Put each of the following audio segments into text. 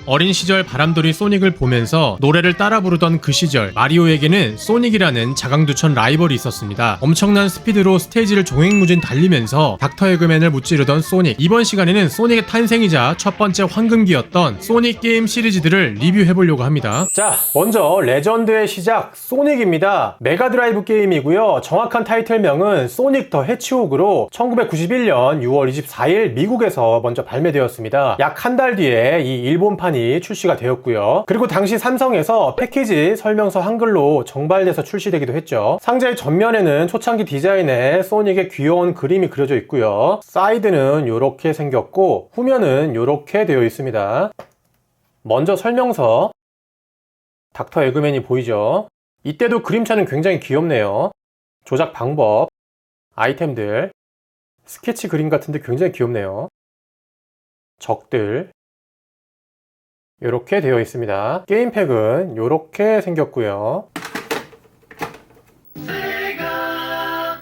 어린 시절 바람돌이 소닉을 보면서 노래를 따라 부르던 그 시절, 마리오에게는 소닉이라는 자강두천 라이벌이 있었습니다. 엄청난 스피드로 스테이지를 종횡무진 달리면서 닥터 에그맨을 무찌르던 소닉. 이번 시간에는 소닉의 탄생이자 첫 번째 황금기였던 소닉 게임 시리즈들을 리뷰해보려고 합니다. 자, 먼저 레전드의 시작 소닉입니다. 메가드라이브 게임이고요. 정확한 타이틀명은 소닉 더 해치호그로 1991년 6월 24일 미국에서 먼저 발매되었습니다. 약 한 달 뒤에 이 일본판이 출시가 되었고요. 그리고 당시 삼성에서 패키지 설명서 한글로 정발돼서 출시되기도 했죠. 상자의 전면에는 초창기 디자인에 소닉의 귀여운 그림이 그려져 있고요. 사이드는 이렇게 생겼고 후면은 이렇게 되어 있습니다. 먼저 설명서. 닥터 에그맨이 보이죠? 이때도 그림체는 굉장히 귀엽네요. 조작 방법, 아이템들, 스케치 그림 같은데 굉장히 귀엽네요. 적들 이렇게 되어 있습니다. 게임팩은 이렇게 생겼고요.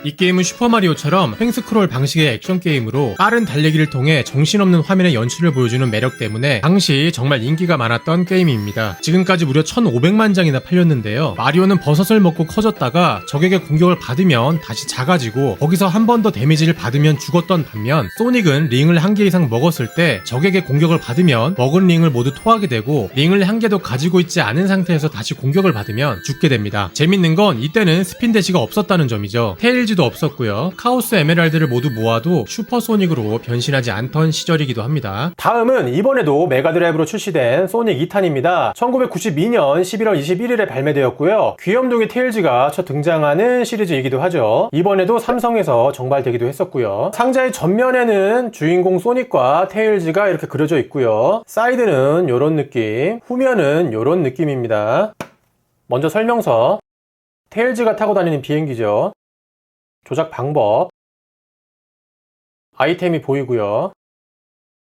이 게임은 슈퍼마리오처럼 횡스크롤 방식의 액션 게임으로 빠른 달리기를 통해 정신없는 화면의 연출을 보여주는 매력 때문에 당시 정말 인기가 많았던 게임입니다. 지금까지 무려 1500만 장이나 팔렸는데요. 마리오는 버섯을 먹고 커졌다가 적에게 공격을 받으면 다시 작아지고 거기서 한 번 더 데미지를 받으면 죽었던 반면 소닉은 링을 한 개 이상 먹었을 때 적에게 공격을 받으면 먹은 링을 모두 토하게 되고 링을 한 개도 가지고 있지 않은 상태에서 다시 공격을 받으면 죽게 됩니다. 재밌는 건 이때는 스핀 대시가 없었다는 점이죠. 테일즈도 없었고요. 카오스 에메랄드를 모두 모아도 슈퍼소닉으로 변신하지 않던 시절이기도 합니다. 다음은 이번에도 메가드라이브로 출시된 소닉 2탄입니다. 1992년 11월 21일에 발매되었고요. 귀염둥이 테일즈가 첫 등장하는 시리즈이기도 하죠. 이번에도 삼성에서 정발되기도 했었고요. 상자의 전면에는 주인공 소닉과 테일즈가 이렇게 그려져 있고요. 사이드는 이런 느낌, 후면은 이런 느낌입니다. 먼저 설명서. 테일즈가 타고 다니는 비행기죠. 조작 방법, 아이템이 보이고요.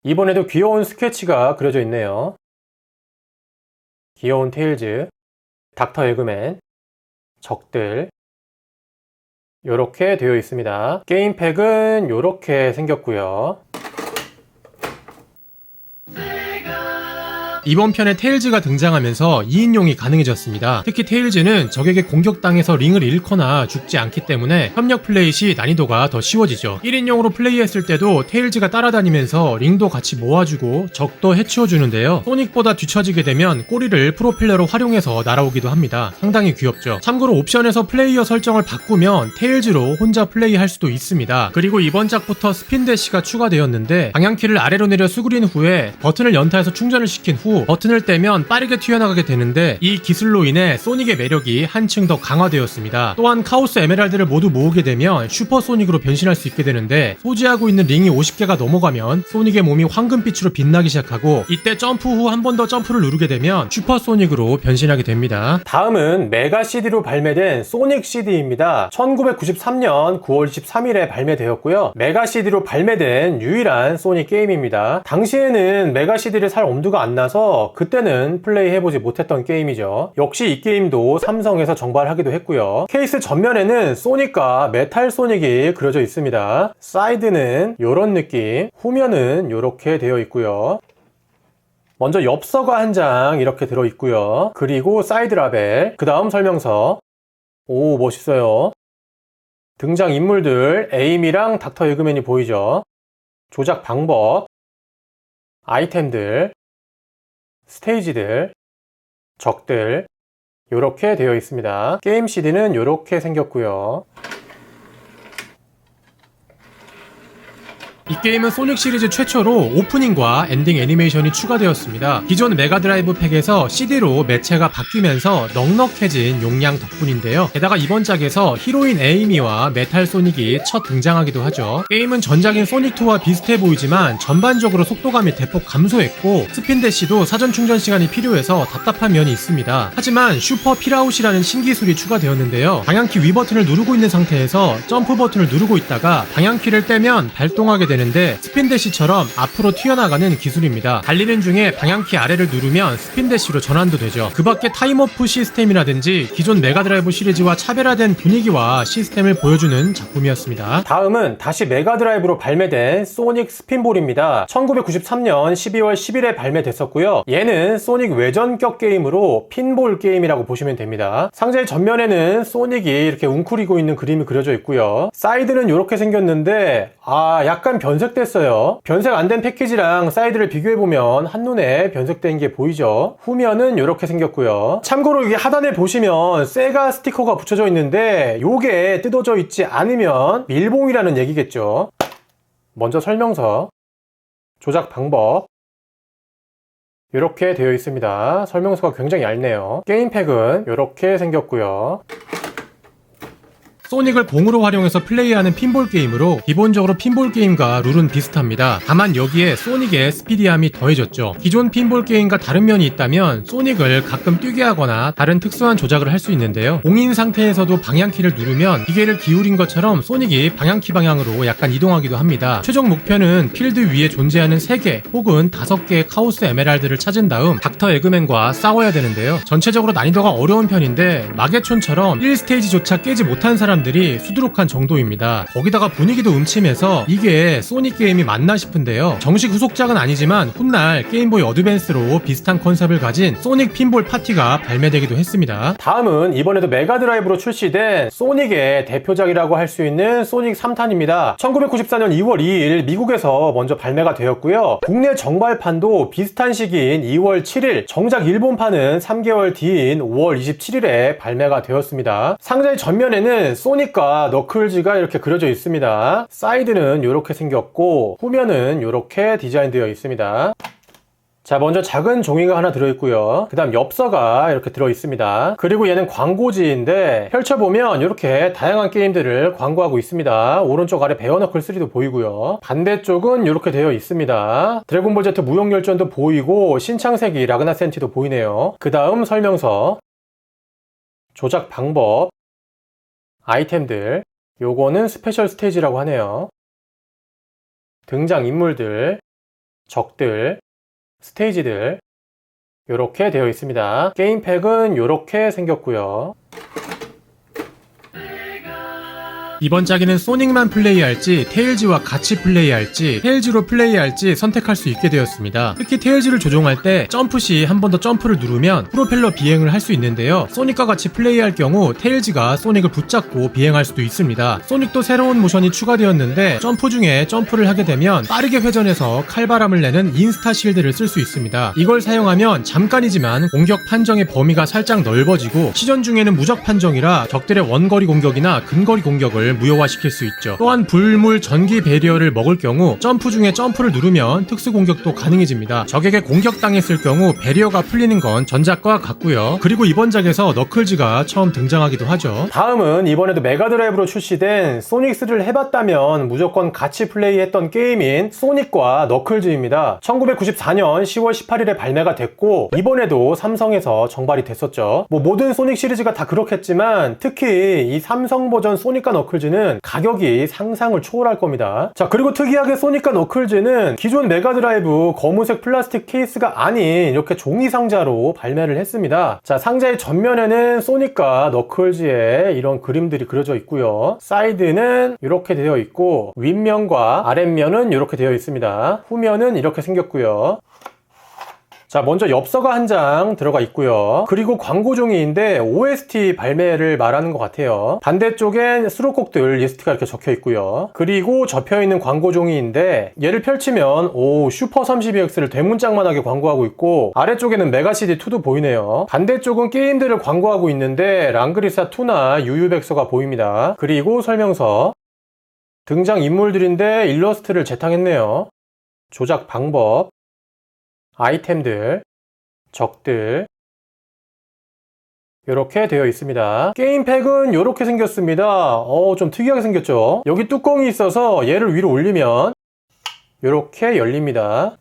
이번에도 귀여운 스케치가 그려져 있네요. 귀여운 테일즈, 닥터 에그맨, 적들 이렇게 되어 있습니다. 게임팩은 이렇게 생겼고요. 이번 편에 테일즈가 등장하면서 2인용이 가능해졌습니다. 특히 테일즈는 적에게 공격당해서 링을 잃거나 죽지 않기 때문에 협력 플레이 시 난이도가 더 쉬워지죠. 1인용으로 플레이했을 때도 테일즈가 따라다니면서 링도 같이 모아주고 적도 해치워주는데요. 소닉보다 뒤처지게 되면 꼬리를 프로펠러로 활용해서 날아오기도 합니다. 상당히 귀엽죠. 참고로 옵션에서 플레이어 설정을 바꾸면 테일즈로 혼자 플레이할 수도 있습니다. 그리고 이번 작부터 스핀 대시가 추가되었는데 방향키를 아래로 내려 수그린 후에 버튼을 연타해서 충전을 시킨 후 버튼을 떼면 빠르게 튀어나가게 되는데 이 기술로 인해 소닉의 매력이 한층 더 강화되었습니다. 또한 카오스 에메랄드를 모두 모으게 되면 슈퍼소닉으로 변신할 수 있게 되는데 소지하고 있는 링이 50개가 넘어가면 소닉의 몸이 황금빛으로 빛나기 시작하고 이때 점프 후 한 번 더 점프를 누르게 되면 슈퍼소닉으로 변신하게 됩니다. 다음은 메가 CD로 발매된 소닉 CD입니다. 1993년 9월 13일에 발매되었고요. 메가 CD로 발매된 유일한 소닉 게임입니다. 당시에는 메가 CD를 살 엄두가 안 나서 그때는 플레이해보지 못했던 게임이죠. 역시 이 게임도 삼성에서 정발하기도 했고요. 케이스 전면에는 소닉과 메탈 소닉이 그려져 있습니다. 사이드는 이런 느낌, 후면은 이렇게 되어 있고요. 먼저 엽서가 한 장 이렇게 들어있고요. 그리고 사이드 라벨, 그 다음 설명서. 오, 멋있어요. 등장 인물들 에이미랑 닥터 에그맨이 보이죠. 조작 방법, 아이템들, 스테이지들, 적들 이렇게 되어 있습니다. 게임 CD는 이렇게 생겼고요. 이 게임은 소닉 시리즈 최초로 오프닝과 엔딩 애니메이션이 추가되었습니다. 기존 메가드라이브 팩에서 CD로 매체가 바뀌면서 넉넉해진 용량 덕분인데요. 게다가 이번 작에서 히로인 에이미와 메탈 소닉이 첫 등장하기도 하죠. 게임은 전작인 소닉2와 비슷해 보이지만 전반적으로 속도감이 대폭 감소했고 스핀 대시도 사전 충전 시간이 필요해서 답답한 면이 있습니다. 하지만 슈퍼 필아웃이라는 신기술이 추가되었는데요. 방향키 위 버튼을 누르고 있는 상태에서 점프 버튼을 누르고 있다가 방향키를 떼면 발동하게 되는데 스핀대시처럼 앞으로 튀어나가는 기술입니다. 달리는 중에 방향키 아래를 누르면 스핀대시로 전환도 되죠. 그 밖에 타임오프 시스템이라든지 기존 메가드라이브 시리즈와 차별화된 분위기와 시스템을 보여주는 작품이었습니다. 다음은 다시 메가드라이브로 발매된 소닉 스핀볼입니다. 1993년 12월 10일에 발매됐었고요. 얘는 소닉 외전격 게임으로 핀볼 게임이라고 보시면 됩니다. 상자의 전면에는 소닉이 이렇게 웅크리고 있는 그림이 그려져 있고요. 사이드는 이렇게 생겼는데 약간 변색됐어요. 변색 안 된 패키지랑 사이드를 비교해보면 한눈에 변색된 게 보이죠. 후면은 이렇게 생겼고요. 참고로 이게 하단에 보시면 세가 스티커가 붙여져 있는데 요게 뜯어져 있지 않으면 밀봉이라는 얘기겠죠. 먼저 설명서, 조작 방법, 이렇게 되어 있습니다. 설명서가 굉장히 얇네요. 게임팩은 이렇게 생겼고요. 소닉을 공으로 활용해서 플레이하는 핀볼 게임으로 기본적으로 핀볼 게임과 룰은 비슷합니다. 다만 여기에 소닉의 스피디함이 더해졌죠. 기존 핀볼 게임과 다른 면이 있다면 소닉을 가끔 뛰게 하거나 다른 특수한 조작을 할 수 있는데요. 공인 상태에서도 방향키를 누르면 기계를 기울인 것처럼 소닉이 방향키 방향으로 약간 이동하기도 합니다. 최종 목표는 필드 위에 존재하는 3개 혹은 5개의 카오스 에메랄드를 찾은 다음 닥터 에그맨과 싸워야 되는데요. 전체적으로 난이도가 어려운 편인데 마계촌처럼 1스테이지조차 깨지 못한 사람들이 수두룩한 정도입니다. 거기다가 분위기도 음침해서 이게 소닉 게임이 맞나 싶은데요. 정식 후속작은 아니지만 훗날 게임보이 어드밴스로 비슷한 컨셉을 가진 소닉 핀볼 파티가 발매되기도 했습니다. 다음은 이번에도 메가드라이브로 출시된 소닉의 대표작이라고 할 수 있는 소닉 3탄입니다. 1994년 2월 2일 미국에서 먼저 발매가 되었고요. 국내 정발판도 비슷한 시기인 2월 7일, 정작 일본판은 3개월 뒤인 5월 27일에 발매가 되었습니다. 상자의 전면에는 소닉과 너클즈가 이렇게 그려져 있습니다. 사이드는 이렇게 생겼고 후면은 이렇게 디자인되어 있습니다. 자, 먼저 작은 종이가 하나 들어있고요. 그 다음 엽서가 이렇게 들어있습니다. 그리고 얘는 광고지인데 펼쳐보면 이렇게 다양한 게임들을 광고하고 있습니다. 오른쪽 아래 베어너클 3도 보이고요. 반대쪽은 이렇게 되어 있습니다. 드래곤볼 Z 무용열전도 보이고 신창세기 라그나 센티도 보이네요. 그 다음 설명서, 조작 방법, 아이템들, 요거는 스페셜 스테이지라고 하네요. 등장 인물들, 적들, 스테이지들 이렇게 되어 있습니다. 게임팩은 이렇게 생겼고요. 이번 짝에는 소닉만 플레이할지 테일즈와 같이 플레이할지 테일즈로 플레이할지 선택할 수 있게 되었습니다. 특히 테일즈를 조종할 때 점프 시 한 번 더 점프를 누르면 프로펠러 비행을 할 수 있는데요. 소닉과 같이 플레이할 경우 테일즈가 소닉을 붙잡고 비행할 수도 있습니다. 소닉도 새로운 모션이 추가되었는데 점프 중에 점프를 하게 되면 빠르게 회전해서 칼바람을 내는 인스타 실드를 쓸 수 있습니다. 이걸 사용하면 잠깐이지만 공격 판정의 범위가 살짝 넓어지고 시전 중에는 무적 판정이라 적들의 원거리 공격이나 근거리 공격을 무효화시킬 수 있죠. 또한 불물 전기 배리어를 먹을 경우 점프 중에 점프를 누르면 특수 공격도 가능해집니다. 적에게 공격당했을 경우 배리어가 풀리는 건 전작과 같고요. 그리고 이번 작에서 너클즈가 처음 등장하기도 하죠. 다음은 이번에도 메가드라이브로 출시된 소닉3를 해봤다면 무조건 같이 플레이했던 게임인 소닉과 너클즈입니다. 1994년 10월 18일에 발매가 됐고 이번에도 삼성에서 정발이 됐었죠. 모든 소닉 시리즈가 다 그렇겠지만 특히 이 삼성 버전 소닉과 너클즈는 가격이 상상을 초월할 겁니다. 자, 그리고 특이하게 소닉과 너클즈는 기존 메가드라이브 검은색 플라스틱 케이스가 아닌 이렇게 종이 상자로 발매를 했습니다. 자, 상자의 전면에는 소닉과 너클즈의 이런 그림들이 그려져 있고요. 사이드는 이렇게 되어 있고 윗면과 아랫면은 이렇게 되어 있습니다. 후면은 이렇게 생겼고요. 자, 먼저 엽서가 한 장 들어가 있고요. 그리고 광고종이인데 OST 발매를 말하는 것 같아요. 반대쪽엔 수록곡들 리스트가 이렇게 적혀 있고요. 그리고 접혀있는 광고종이인데 얘를 펼치면 슈퍼 32X를 대문짝만하게 광고하고 있고 아래쪽에는 메가CD2도 보이네요. 반대쪽은 게임들을 광고하고 있는데 랑그리사2나 유유백서가 보입니다. 그리고 설명서, 등장 인물들인데 일러스트를 재탕했네요. 조작 방법, 아이템들, 적들 이렇게 되어 있습니다. 게임팩은 이렇게 생겼습니다. 좀 특이하게 생겼죠. 여기 뚜껑이 있어서 얘를 위로 올리면 이렇게 열립니다.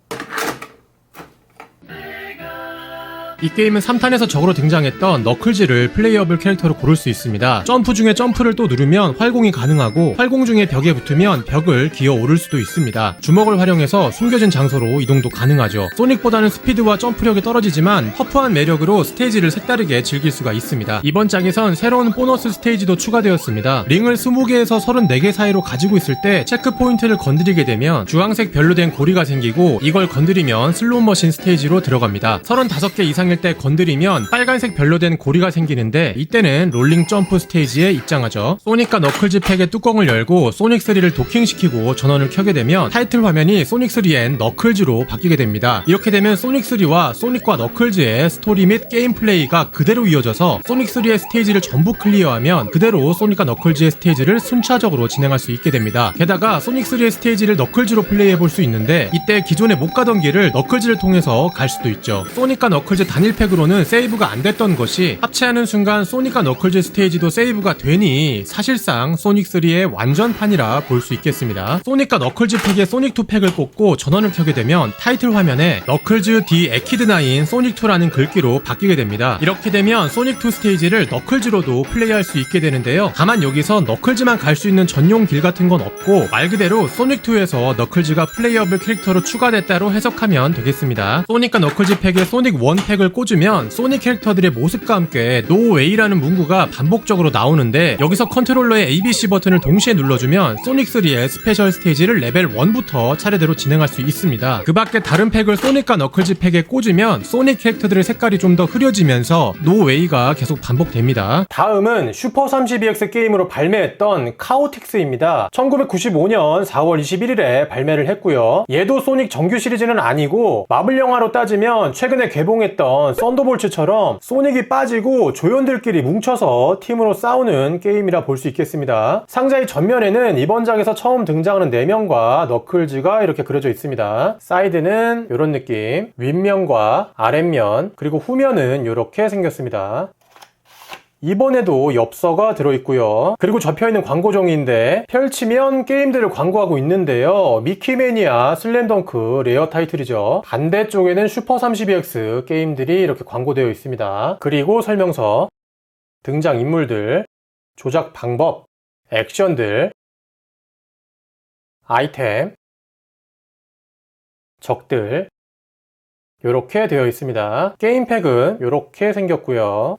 이 게임은 3탄에서 적으로 등장했던 너클즈를 플레이어블 캐릭터로 고를 수 있습니다. 점프 중에 점프를 또 누르면 활공이 가능하고 활공 중에 벽에 붙으면 벽을 기어 오를 수도 있습니다. 주먹을 활용해서 숨겨진 장소로 이동도 가능하죠. 소닉보다는 스피드와 점프력이 떨어지지만 허프한 매력으로 스테이지를 색다르게 즐길 수가 있습니다. 이번 짝에선 새로운 보너스 스테이지도 추가되었습니다. 링을 20개에서 34개 사이로 가지고 있을 때 체크 포인트를 건드리게 되면 주황색 별로 된 고리가 생기고 이걸 건드리면 슬롯머신 스테이지로 들어갑니다. 35개 이상일 때 건드리면 빨간색 별로 된 고리가 생기는데 이때는 롤링 점프 스테이지에 입장하죠. 소닉과 너클즈 팩의 뚜껑을 열고 소닉3를 도킹시키고 전원을 켜게 되면 타이틀 화면이 소닉3엔 너클즈로 바뀌게 됩니다. 이렇게 되면 소닉3와 소닉과 너클즈의 스토리 및 게임 플레이가 그대로 이어져서 소닉3의 스테이지를 전부 클리어하면 그대로 소닉과 너클즈의 스테이지를 순차적으로 진행할 수 있게 됩니다. 게다가 소닉3의 스테이지를 너클즈로 플레이해볼 수 있는데 이때 기존에 못 가던 길을 너클즈를 통해서 갈 수도 있죠. 소닉과 너클즈 단일 팩으로는 세이브가 안 됐던 것이 합체하는 순간 소닉과 너클즈 스테이지도 세이브가 되니 사실상 소닉3의 완전판이라 볼 수 있겠습니다. 소닉과 너클즈 팩에 소닉2 팩을 꽂고 전원을 켜게 되면 타이틀 화면에 너클즈 디 에키드9 소닉2라는 글귀로 바뀌게 됩니다. 이렇게 되면 소닉2 스테이지를 너클즈로도 플레이할 수 있게 되는데요. 다만 여기서 너클즈만 갈 수 있는 전용 길 같은 건 없고 말 그대로 소닉2에서 너클즈가 플레이어블 캐릭터로 추가됐다로 해석하면 되겠습니다. 소닉과 너클즈 팩에 소닉1 팩을 꽂으면 소닉 캐릭터들의 모습과 함께 노웨이라는 문구가 반복적으로 나오는데 여기서 컨트롤러의 ABC 버튼을 동시에 눌러주면 소닉3의 스페셜 스테이지를 레벨 1부터 차례대로 진행할 수 있습니다. 그 밖에 다른 팩을 소닉과 너클즈 팩에 꽂으면 소닉 캐릭터들의 색깔이 좀 더 흐려지면서 노웨이가 계속 반복됩니다. 다음은 슈퍼 32X 게임으로 발매했던 카오틱스입니다. 1995년 4월 21일에 발매를 했고요. 얘도 소닉 정규 시리즈는 아니고 마블 영화로 따지면 최근에 개봉했던 썬더볼츠처럼 소닉이 빠지고 조연들끼리 뭉쳐서 팀으로 싸우는 게임이라 볼 수 있겠습니다. 상자의 전면에는 이번 작에서 처음 등장하는 4명과 너클즈가 이렇게 그려져 있습니다. 사이드는 이런 느낌, 윗면과 아랫면, 그리고 후면은 이렇게 생겼습니다. 이번에도 엽서가 들어있고요. 그리고 접혀있는 광고종이인데 펼치면 게임들을 광고하고 있는데요. 미키매니아, 슬램덩크, 레어 타이틀이죠. 반대쪽에는 슈퍼 32X 게임들이 이렇게 광고되어 있습니다. 그리고 설명서, 등장인물들, 조작 방법, 액션들, 아이템, 적들 이렇게 되어 있습니다. 게임팩은 이렇게 생겼고요.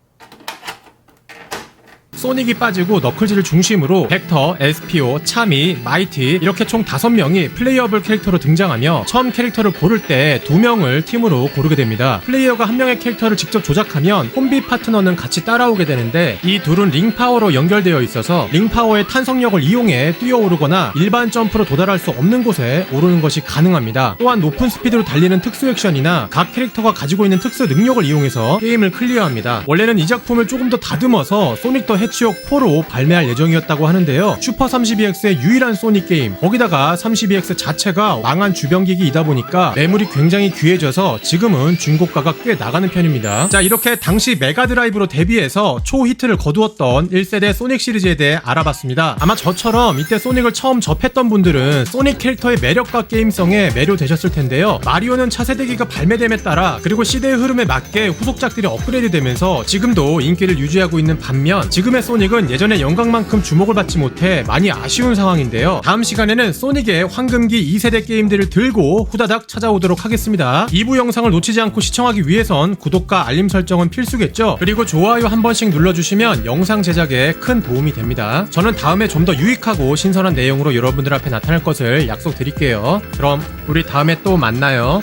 소닉이 빠지고 너클즈를 중심으로 벡터, SPO, 차미, 마이티 이렇게 총 5명이 플레이어블 캐릭터로 등장하며 처음 캐릭터를 고를 때 2명을 팀으로 고르게 됩니다. 플레이어가 한 명의 캐릭터를 직접 조작하면 홈비 파트너는 같이 따라오게 되는데 이 둘은 링파워로 연결되어 있어서 링파워의 탄성력을 이용해 뛰어오르거나 일반 점프로 도달할 수 없는 곳에 오르는 것이 가능합니다. 또한 높은 스피드로 달리는 특수 액션이나 각 캐릭터가 가지고 있는 특수 능력을 이용해서 게임을 클리어합니다. 원래는 이 작품을 조금 더 다듬어서 소닉 더 해치옥 4로 발매할 예정이었다고 하는데요. 슈퍼 32X의 유일한 소닉 게임, 거기다가 32X 자체가 망한 주변기기이다 보니까 매물이 굉장히 귀해져서 지금은 중고가가 꽤 나가는 편입니다. 자, 이렇게 당시 메가드라이브로 데뷔해서 초히트를 거두었던 1세대 소닉 시리즈에 대해 알아봤습니다. 아마 저처럼 이때 소닉을 처음 접했던 분들은 소닉 캐릭터의 매력과 게임성에 매료되셨을 텐데요. 마리오는 차세대기가 발매됨에 따라 그리고 시대의 흐름에 맞게 후속작들이 업그레이드 되면서 지금도 인기를 유지하고 있는 반면 지금의 소닉은 예전의 영광만큼 주목을 받지 못해 많이 아쉬운 상황인데요. 다음 시간에는 소닉의 황금기 2세대 게임들을 들고 후다닥 찾아오도록 하겠습니다. 2부 영상을 놓치지 않고 시청하기 위해선 구독과 알림 설정은 필수겠죠. 그리고 좋아요 한 번씩 눌러주시면 영상 제작에 큰 도움이 됩니다. 저는 다음에 좀 더 유익하고 신선한 내용으로 여러분들 앞에 나타날 것을 약속드릴게요. 그럼 우리 다음에 또 만나요.